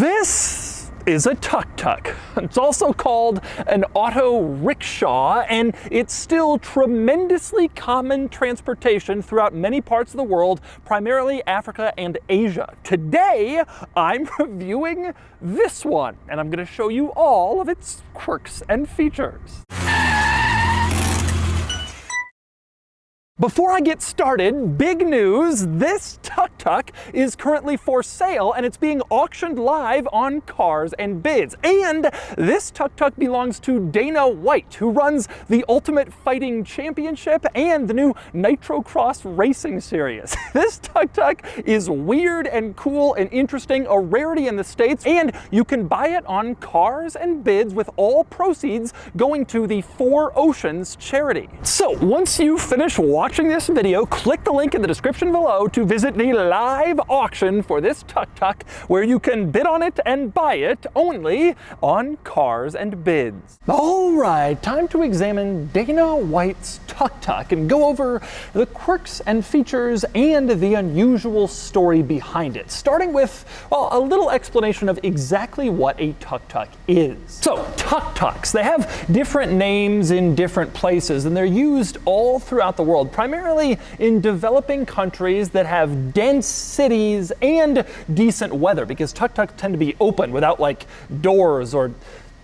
This is a tuk-tuk. It's also called an auto rickshaw, and it's still tremendously common transportation throughout many parts of the world, primarily Africa and Asia. Today, I'm reviewing this one, and I'm going to show you all of its quirks and features. Before I get started, big news, this tuk-tuk is currently for sale and it's being auctioned live on Cars and Bids. And this tuk-tuk belongs to Dana White, who runs the Ultimate Fighting Championship and the new Nitrocross racing series. This tuk-tuk is weird and cool and interesting, a rarity in the States, and you can buy it on Cars and Bids with all proceeds going to the Four Oceans charity. So once you finish watching this video, click the link in the description below to visit the live auction for this tuk-tuk, where you can bid on it and buy it only on Cars and Bids. All right, time to examine Dana White's tuk-tuk and go over the quirks and features and the unusual story behind it, starting with, well, a little explanation of exactly what a tuk-tuk is. So, tuk-tuks, they have different names in different places, and they're used all throughout the world, primarily in developing countries that have dense cities and decent weather, because tuk-tuks tend to be open without like doors or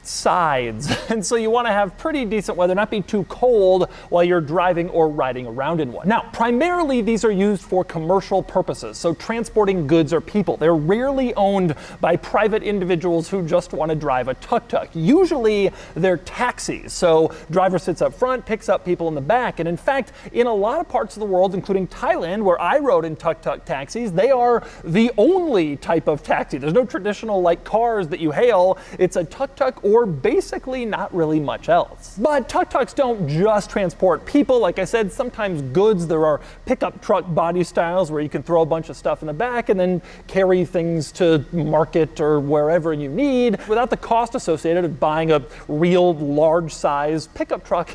sides, and so you want to have pretty decent weather, not be too cold while you're driving or riding around in one. Now, primarily these are used for commercial purposes, so transporting goods or people. They're rarely owned by private individuals who just want to drive a tuk-tuk. Usually they're taxis, so driver sits up front, picks up people in the back, and in fact, in a lot of parts of the world, including Thailand, where I rode in tuk-tuk taxis, they are the only type of taxi. There's no traditional like cars that you hail. It's a tuk-tuk or basically not really much else. But tuk-tuks don't just transport people. Like I said, sometimes goods. There are pickup truck body styles where you can throw a bunch of stuff in the back and then carry things to market or wherever you need without the cost associated with buying a real large size pickup truck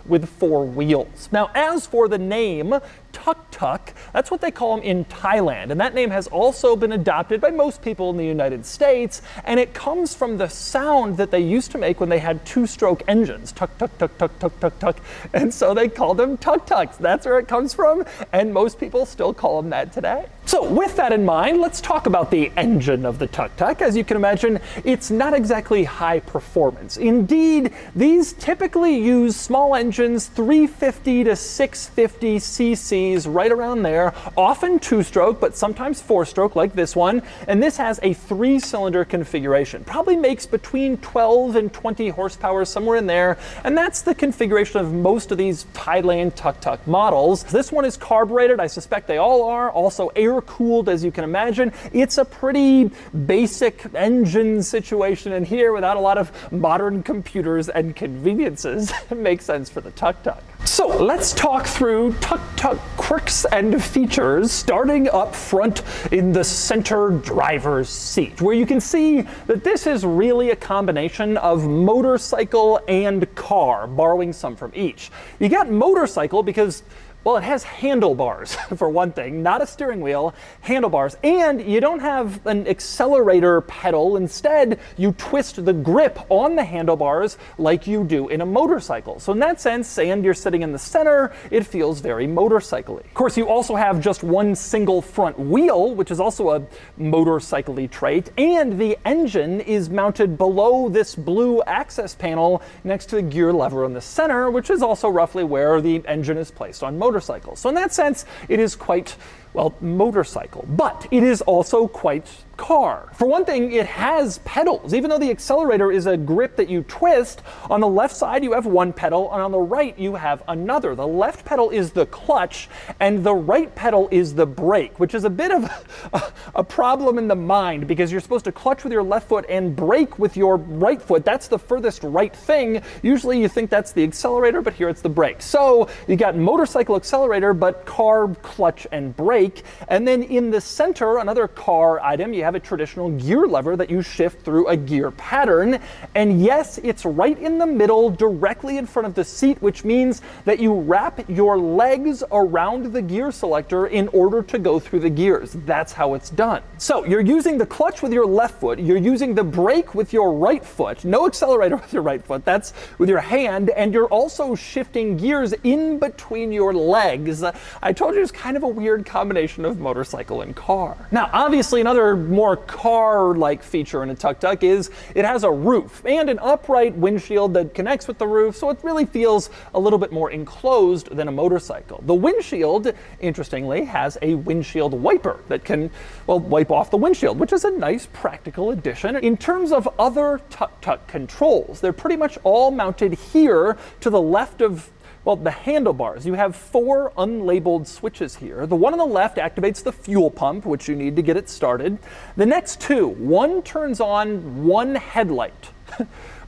with four wheels. Now, as for the name, tuk-tuk, that's what they call them in Thailand, and that name has also been adopted by most people in the United States, and it comes from the sound that they used to make when they had two-stroke engines, tuk tuk tuk tuk tuk tuk tuk, and so they called them tuk-tuks. That's where it comes from, and most people still call them that today. So with that in mind, let's talk about the engine of the tuk-tuk. As you can imagine, it's not exactly high performance. Indeed, these typically use small engines, 350 to 650 cc, right around there, often two-stroke, but sometimes four-stroke like this one, and this has a three-cylinder configuration. Probably makes between 12 and 20 horsepower, somewhere in there, and that's the configuration of most of these Thailand tuk-tuk models. This one is carbureted, I suspect they all are, also air-cooled, as you can imagine. It's a pretty basic engine situation in here without a lot of modern computers and conveniences. It makes sense for the tuk-tuk. So let's talk through tuk-tuk quirks and features, starting up front in the center driver's seat, where you can see that this is really a combination of motorcycle and car, borrowing some from each. You got motorcycle because, well, it has handlebars, for one thing, not a steering wheel, handlebars, and you don't have an accelerator pedal. Instead, you twist the grip on the handlebars like you do in a motorcycle. So in that sense, and you're sitting in the center, it feels very motorcycle-y. Of course, you also have just one single front wheel, which is also a motorcycle-y trait, and the engine is mounted below this blue access panel next to the gear lever in the center, which is also roughly where the engine is placed on motorcycles. So in that sense, it is quite, well, motorcycle, but it is also quite car. For one thing, it has pedals. Even though the accelerator is a grip that you twist, on the left side you have one pedal, and on the right you have another. The left pedal is the clutch, and the right pedal is the brake, which is a bit of a problem in the mind, because you're supposed to clutch with your left foot and brake with your right foot. That's the furthest right thing. Usually you think that's the accelerator, but here it's the brake. So you got motorcycle accelerator, but car clutch and brake. brake. And then in the center, another car item, you have a traditional gear lever that you shift through a gear pattern. And yes, it's right in the middle, directly in front of the seat, which means that you wrap your legs around the gear selector in order to go through the gears. That's how it's done. So you're using the clutch with your left foot, you're using the brake with your right foot, no accelerator with your right foot, that's with your hand, and you're also shifting gears in between your legs. I told you it's kind of a weird combination of motorcycle and car. Now, obviously, another more car-like feature in a Tuk Tuk is it has a roof and an upright windshield that connects with the roof, so it really feels a little bit more enclosed than a motorcycle. The windshield, interestingly, has a windshield wiper that can, well, wipe off the windshield, which is a nice practical addition. In terms of other Tuk Tuk controls, they're pretty much all mounted here to the left of, well, the handlebars. You have 4 unlabeled switches here. The one on the left activates the fuel pump, which you need to get it started. The next 2, one turns on one headlight.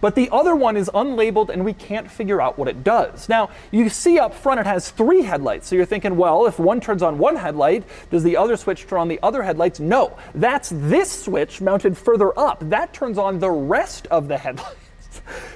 But the other one is unlabeled and we can't figure out what it does. Now, you see up front it has 3 headlights. So you're thinking, well, if one turns on one headlight, does the other switch turn on the other headlights? No, that's this switch mounted further up. That turns on the rest of the headlights.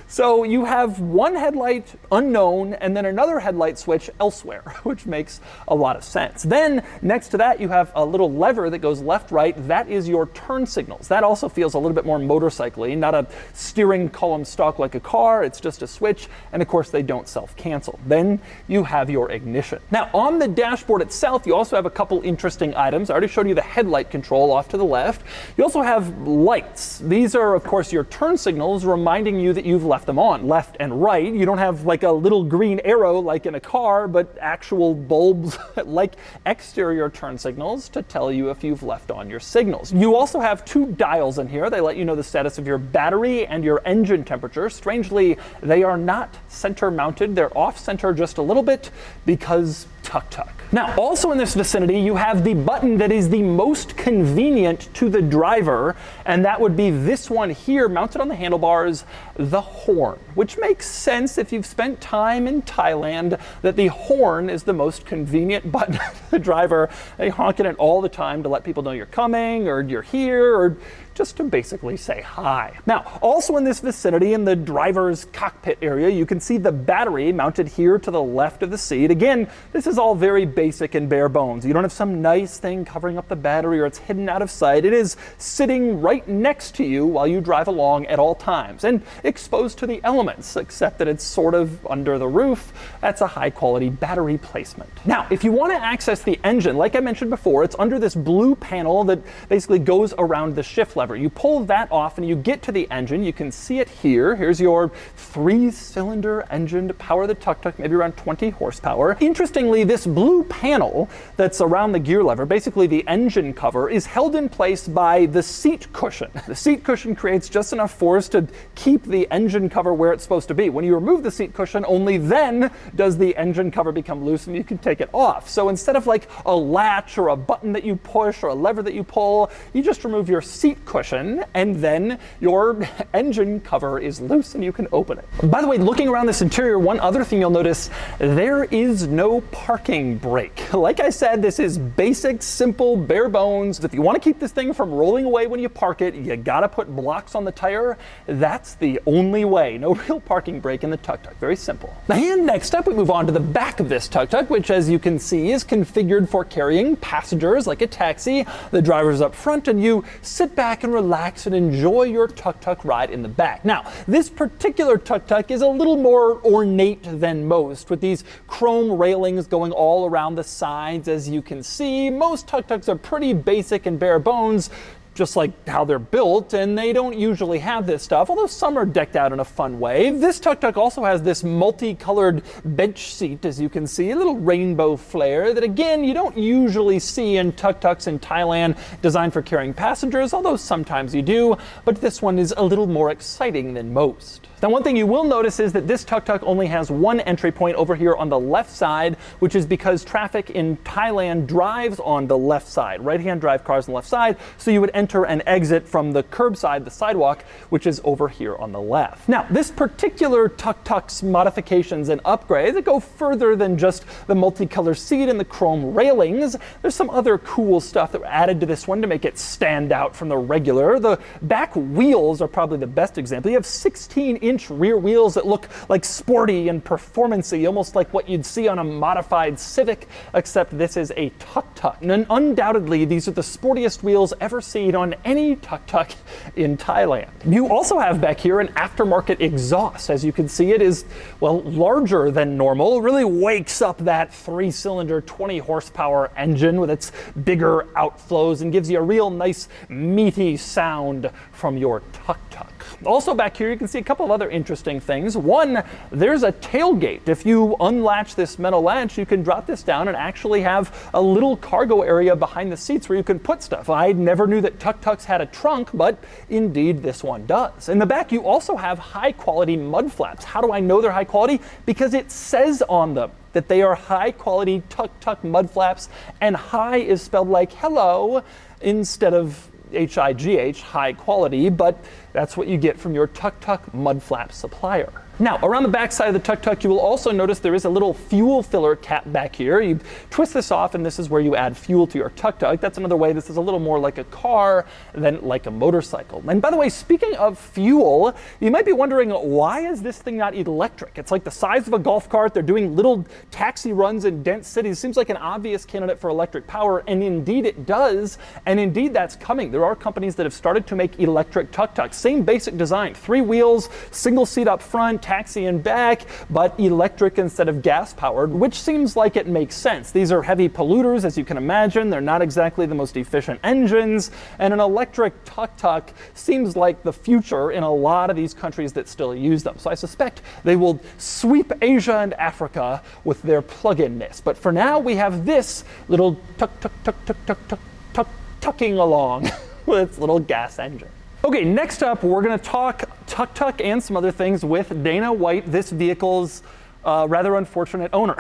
So you have one headlight unknown and then another headlight switch elsewhere, which makes a lot of sense. Then next to that you have a little lever that goes left, right. That is your turn signals. That also feels a little bit more motorcycle-y, not a steering column stalk like a car. It's just a switch, and of course they don't self-cancel. Then you have your ignition. Now on the dashboard itself you also have a couple interesting items. I already showed you the headlight control off to the left. You also have lights. These are of course your turn signals reminding you that you've left them on, left and right. You don't have like a little green arrow like in a car, but actual bulbs like exterior turn signals to tell you if you've left on your signals. You also have 2 dials in here. They let you know the status of your battery and your engine temperature. Strangely, they are not center mounted. They're off center just a little bit because Tuk Tuk. Now, also in this vicinity, you have the button that is the most convenient to the driver, and that would be this one here, mounted on the handlebars, the horn, which makes sense if you've spent time in Thailand, that the horn is the most convenient button to the driver. They honk it all the time to let people know you're coming, or you're here, or just to basically say hi. Now, also in this vicinity, in the driver's cockpit area, you can see the battery mounted here to the left of the seat. Again, this is all very basic and bare bones. You don't have some nice thing covering up the battery or it's hidden out of sight. It is sitting right next to you while you drive along at all times and exposed to the elements, except that it's sort of under the roof. That's a high quality battery placement. Now, if you want to access the engine, like I mentioned before, it's under this blue panel that basically goes around the shift lever. You pull that off and you get to the engine. You can see it here. Here's your 3-cylinder engine to power the Tuk Tuk, maybe around 20 horsepower. Interestingly, this blue panel that's around the gear lever, basically the engine cover, is held in place by the seat cushion. The seat cushion creates just enough force to keep the engine cover where it's supposed to be. When you remove the seat cushion, only then does the engine cover become loose and you can take it off. So instead of like a latch or a button that you push or a lever that you pull, you just remove your seat cushion and then your engine cover is loose and you can open it. By the way, looking around this interior, one other thing you'll notice, there is no parking brake. Like I said, this is basic, simple, bare bones. If you want to keep this thing from rolling away when you park it, you gotta put blocks on the tire. That's the only way. No real parking brake in the Tuk Tuk. Very simple. And next up, we move on to the back of this Tuk Tuk, which as you can see is configured for carrying passengers like a taxi. The driver's up front and you sit back and relax and enjoy your Tuk Tuk ride in the back. Now, this particular Tuk Tuk is a little more ornate than most, with these chrome railings going all around the sides. As you can see, most Tuk Tuks are pretty basic and bare bones, just like how they're built, and they don't usually have this stuff, although some are decked out in a fun way. This Tuk Tuk also has this multicolored bench seat, as you can see, a little rainbow flare that again, you don't usually see in Tuk Tuks in Thailand designed for carrying passengers, although sometimes you do, but this one is a little more exciting than most. Now, one thing you will notice is that this Tuk Tuk only has one entry point over here on the left side, which is because traffic in Thailand drives on the left side. Right-hand drive cars on the left side, so you would enter and exit from the curbside, the sidewalk, which is over here on the left. Now, this particular Tuk Tuk's modifications and upgrades that go further than just the multicolor seat and the chrome railings. There's some other cool stuff that were added to this one to make it stand out from the regular. The back wheels are probably the best example. You have 16-inch rear wheels that look like sporty and performance-y, almost like what you'd see on a modified Civic, except this is a Tuk Tuk. And undoubtedly, these are the sportiest wheels ever seen on any Tuk Tuk in Thailand. You also have back here an aftermarket exhaust. As you can see, it is, well, larger than normal. It really wakes up that 3-cylinder, 20 horsepower engine with its bigger outflows and gives you a real nice, meaty sound from your Tuk Tuk. Also back here, you can see a couple of other interesting things. One, there's a tailgate. If you unlatch this metal latch, you can drop this down and actually have a little cargo area behind the seats where you can put stuff. I never knew that Tuk Tuks had a trunk, but indeed this one does. In the back, you also have high-quality mud flaps. How do I know they're high quality? Because it says on them that they are high-quality Tuk Tuk mud flaps, and high is spelled like hello instead of H-I-G-H, high quality, but that's what you get from your Tuk Tuk mud flap supplier. Now, around the back side of the Tuk Tuk, you will also notice there is a little fuel filler cap back here. You twist this off, and this is where you add fuel to your Tuk Tuk. That's another way this is a little more like a car than like a motorcycle. And by the way, speaking of fuel, you might be wondering, why is this thing not electric? It's like the size of a golf cart. They're doing little taxi runs in dense cities. Seems like an obvious candidate for electric power, and indeed it does. And indeed that's coming. There are companies that have started to make electric Tuk Tuks. Same basic design, 3 wheels, single seat up front, taxi in back, but electric instead of gas powered, which seems like it makes sense. These are heavy polluters, as you can imagine. They're not exactly the most efficient engines, and an electric Tuk Tuk seems like the future in a lot of these countries that still use them. So I suspect they will sweep Asia and Africa with their plug-in-ness. But for now, we have this little tuk tuk tuk tuk tuk tuk tuk tucking along with its little gas engine. Okay, next up, we're going to talk Tuk Tuk and some other things with Dana White, this vehicle's rather unfortunate owner.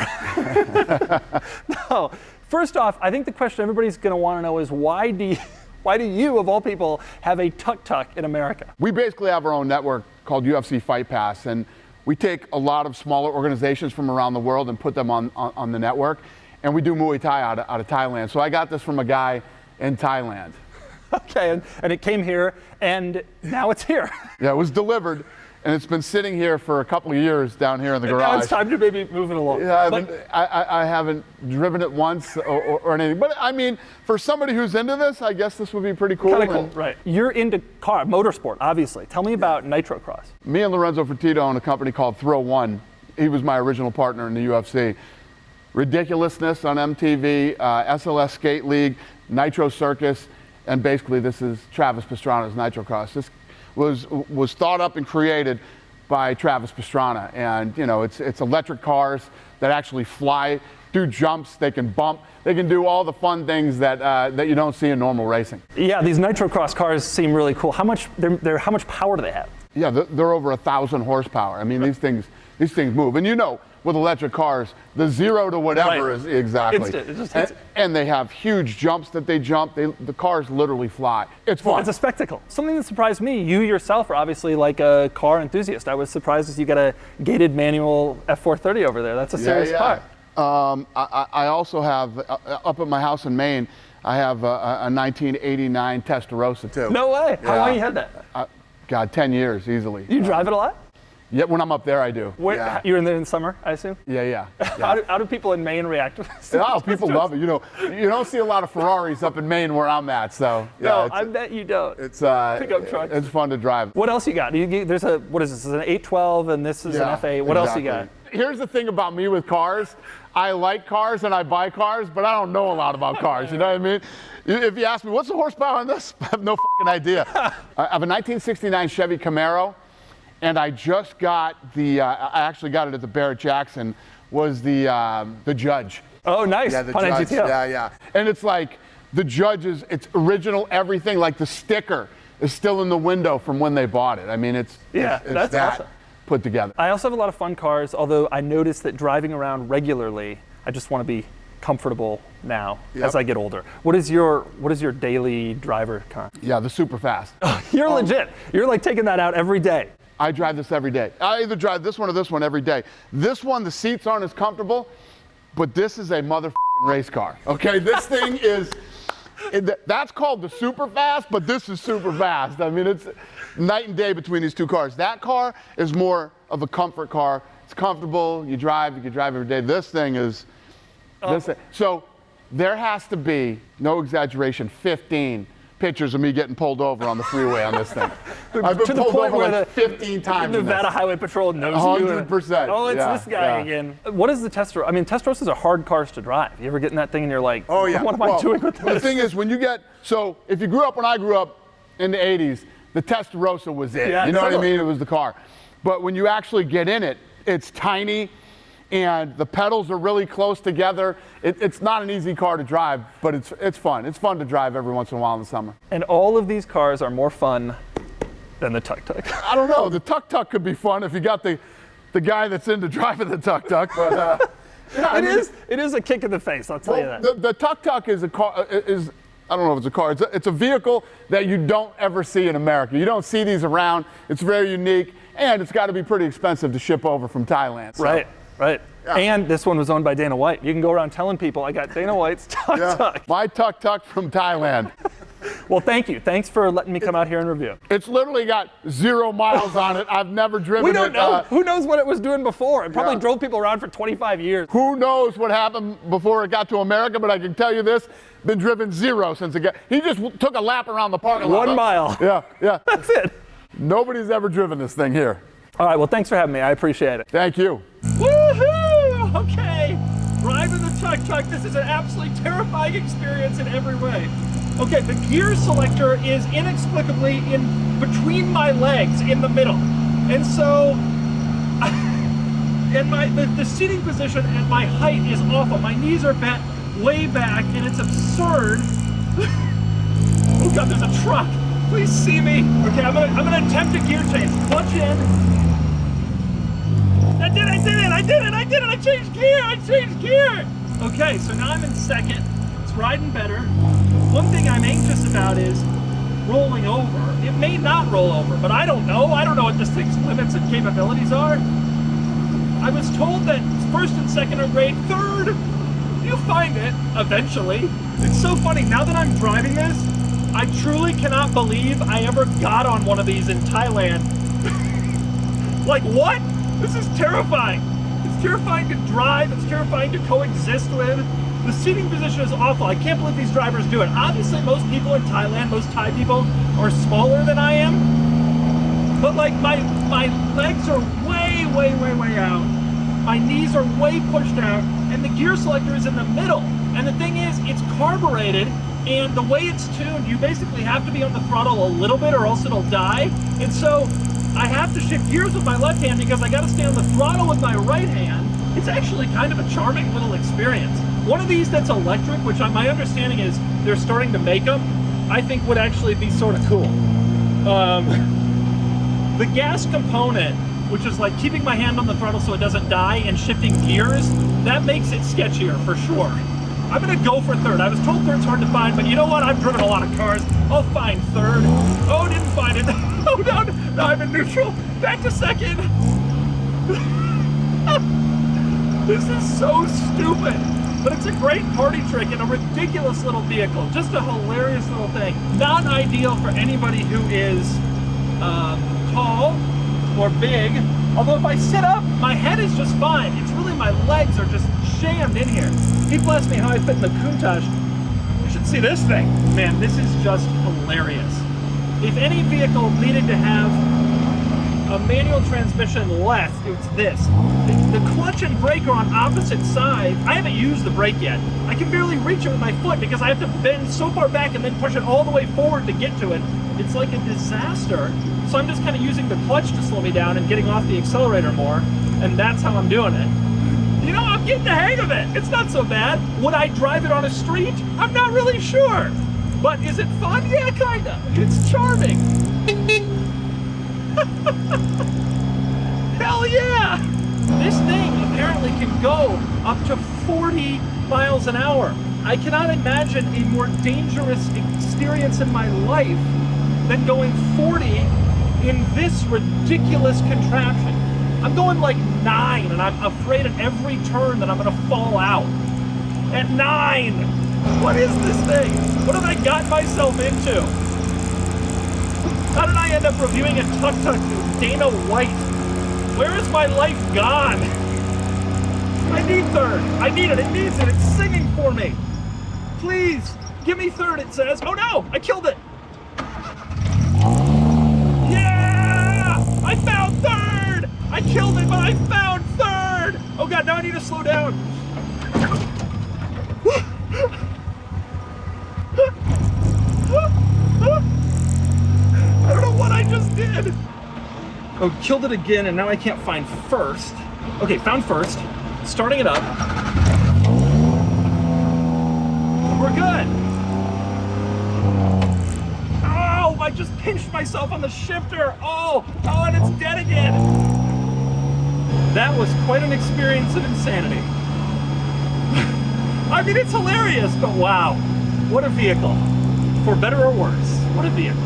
No, first off, I think the question everybody's going to want to know is why do you, of all people, have a Tuk Tuk in America? We basically have our own network called UFC Fight Pass, and we take a lot of smaller organizations from around the world and put them on the network, and we do Muay Thai out of Thailand. So I got this from a guy in Thailand. Okay, and it came here, and now it's here. Yeah, it was delivered, and it's been sitting here for a couple of years down here in the garage. Now it's time to maybe move it along. Yeah, I haven't driven it once or anything. But I mean, for somebody who's into this, I guess this would be pretty cool. Kind of cool, right. You're into motorsport, obviously. Tell me about Nitrocross. Me and Lorenzo Fertitta own a company called Thrill One. He was my original partner in the UFC. Ridiculousness on MTV, SLS Skate League, Nitro Circus, and basically this is Travis Pastrana's Nitrocross. This was thought up and created by Travis Pastrana, and you know it's electric cars that actually fly, do jumps, they can bump, they can do all the fun things that you don't see in normal racing. Yeah, these Nitrocross cars seem really cool. How much power do they have? Yeah, they're over 1,000 horsepower. I mean, these things move, and you know, with electric cars, the 0 to whatever is exactly. Instant. And they have huge jumps that they jump. The cars literally fly. It's fun. Well, it's a spectacle. Something that surprised me, you yourself are obviously like a car enthusiast. I was surprised as you got a gated manual F430 over there. That's a serious car. I also have, up at my house in Maine, I have a 1989 Testarossa too. No way. How long you had that? God, 10 years easily. You drive it a lot? Yeah, when I'm up there, I do. You're in there in summer, I assume? Yeah. How do people in Maine react to this? Oh, people love it. You know, you don't see a lot of Ferraris up in Maine where I'm at, so. Yeah, no, I bet you don't. It's pickup truck. It's fun to drive. What else you got? There's a, what is this? This is an 812 and this is an F8. What else you got? Here's the thing about me with cars. I like cars and I buy cars, but I don't know a lot about cars, you know what I mean? If you ask me, what's the horsepower on this? I have no fucking idea. I have a 1969 Chevy Camaro. And I just got I actually got it at the Barrett-Jackson, was the Judge. Oh, nice. Yeah, the Judge. Yeah. And it's like, the Judge it's original everything, like the sticker is still in the window from when they bought it. I mean, it's that's that awesome. Put together. I also have a lot of fun cars, although I noticed that driving around regularly, I just want to be comfortable now Yep. as I get older. What is your daily driver car? Yeah, the super fast. You're legit. You're like taking that out every day. I drive this every day. I either drive this one or this one every day. This one, the seats aren't as comfortable, but this is a motherfucking race car. Okay, this thing is, that's called the super fast, but this is super fast. I mean, it's night and day between these two cars. That car is more of a comfort car. It's comfortable, you can drive every day. This thing is, so there has to be, no exaggeration, 15 pictures of me getting pulled over on the freeway on this thing. I've been pulled over like 15 times. Nevada Highway Patrol knows 100%. Oh, it's this guy again. What is the Testarossa? I mean, Testarossas are hard cars to drive. You ever get in that thing and you're like, oh yeah, what am I doing with this? The thing is, when you get, so if you grew up when I grew up in the 80s, the Testarossa was it. Yeah, you know what I mean? It was the car. But when you actually get in it, it's tiny, and the pedals are really close together. It's not an easy car to drive, but it's fun. It's fun to drive every once in a while in the summer. And all of these cars are more fun than the Tuk Tuk. I don't know. The Tuk Tuk could be fun if you got the guy that's into driving the Tuk Tuk, but yeah, it is a kick in the face. I'll tell you that. The Tuk Tuk is a car. I don't know if it's a car. It's a vehicle that you don't ever see in America. You don't see these around. It's very unique, and it's got to be pretty expensive to ship over from Thailand. So. Right. Yeah. And this one was owned by Dana White. You can go around telling people, I got Dana White's Tuk Tuk. My Tuk Tuk from Thailand. Well, thank you. Thanks for letting me come out here and review. It's literally got 0 miles on it. I've never driven it. We don't know. Who knows what it was doing before? It probably drove people around for 25 years. Who knows what happened before it got to America, but I can tell you this, been driven 0 since it got, he just took a lap around the parking lot. 1 mile. Yeah. That's it. Nobody's ever driven this thing here. All right, well, thanks for having me. I appreciate it. Thank you. Woohoo! Okay, driving the Tuk Tuk. This is an absolutely terrifying experience in every way. Okay, the gear selector is inexplicably in between my legs in the middle. And so, and the seating position at my height is awful. My knees are bent way back, and it's absurd. Oh God, there's a truck. Please see me. Okay, I'm gonna attempt a gear change. Clutch in. I did it! I changed gear! Okay, so now I'm in second. It's riding better. One thing I'm anxious about is rolling over. It may not roll over, but I don't know. I don't know what this thing's limits and capabilities are. I was told that first and second are great. Third, you'll find it eventually. It's so funny, now that I'm driving this, I truly cannot believe I ever got on one of these in Thailand. Like, what? This is terrifying. It's terrifying to drive. It's terrifying to coexist with. The seating position is awful. I can't believe these drivers do it. Obviously, most people in Thailand, most Thai people, are smaller than I am. But like, my legs are way out. My knees are way pushed out, and the gear selector is in the middle. And the thing is, it's carbureted, and the way it's tuned, you basically have to be on the throttle a little bit or else it'll die. And so I have to shift gears with my left hand because I got to stay on the throttle with my right hand. It's actually kind of a charming little experience. One of these that's electric, which my understanding is they're starting to make them, I think would actually be sort of cool. The gas component, which is like keeping my hand on the throttle so it doesn't die and shifting gears, that makes it sketchier for sure. I'm gonna go for third. I was told third's hard to find, but you know what? I've driven a lot of cars. I'll find third. Oh, didn't find it. Oh, no, now I'm in neutral. Back to second. This is so stupid. But it's a great party trick in a ridiculous little vehicle. Just a hilarious little thing. Not ideal for anybody who is tall or big. Although if I sit up, my head is just fine. It's really my legs are just jammed in here. People ask me how I fit in the Countach. You should see this thing. Man, this is just hilarious. If any vehicle needed to have a manual transmission left, it's this. The clutch and brake are on opposite sides. I haven't used the brake yet. I can barely reach it with my foot because I have to bend so far back and then push it all the way forward to get to it. It's like a disaster. So I'm just kind of using the clutch to slow me down and getting off the accelerator more, and that's how I'm doing it. You know, I'm getting the hang of it. It's not so bad. Would I drive it on a street? I'm not really sure. But is it fun? Yeah, kinda. It's charming. Hell yeah! This thing apparently can go up to 40 miles an hour. I cannot imagine a more dangerous experience in my life than going 40 in this ridiculous contraption. I'm going like 9, and I'm afraid at every turn that I'm gonna fall out. At 9! What is this thing? What have I got myself into? How did I end up reviewing a Tuk Tuk with Dana White? Where is my life gone? I need third. I need it. It needs it. It's singing for me. Please, give me third, it says. Oh no, I killed it. Yeah! I found third! I killed it, but I found third! Oh God, now I need to slow down. I don't know what I just did. Oh, killed it again, and now I can't find first. Okay, found first. Starting it up. We're good. Oh, I just pinched myself on the shifter. Oh, and it's dead again. That was quite an experience of insanity. I mean, it's hilarious, but wow, what a vehicle. For better or worse, what a vehicle.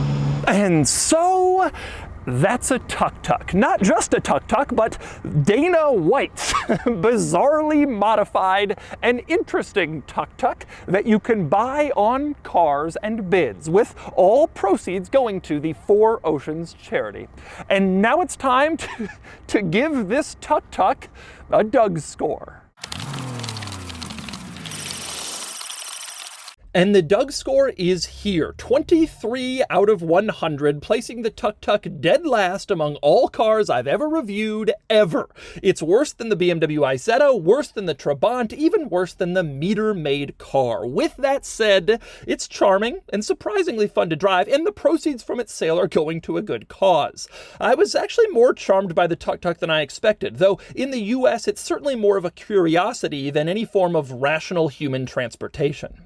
And so, that's a Tuk Tuk. Not just a Tuk Tuk, but Dana White's bizarrely modified and interesting Tuk Tuk that you can buy on Cars and Bids, with all proceeds going to the Four Oceans charity. And now it's time to give this Tuk Tuk a DougScore. And the DougScore is here, 23 out of 100, placing the Tuk Tuk dead last among all cars I've ever reviewed, ever. It's worse than the BMW Isetta, worse than the Trabant, even worse than the meter-made car. With that said, it's charming and surprisingly fun to drive, and the proceeds from its sale are going to a good cause. I was actually more charmed by the Tuk Tuk than I expected, though in the US it's certainly more of a curiosity than any form of rational human transportation.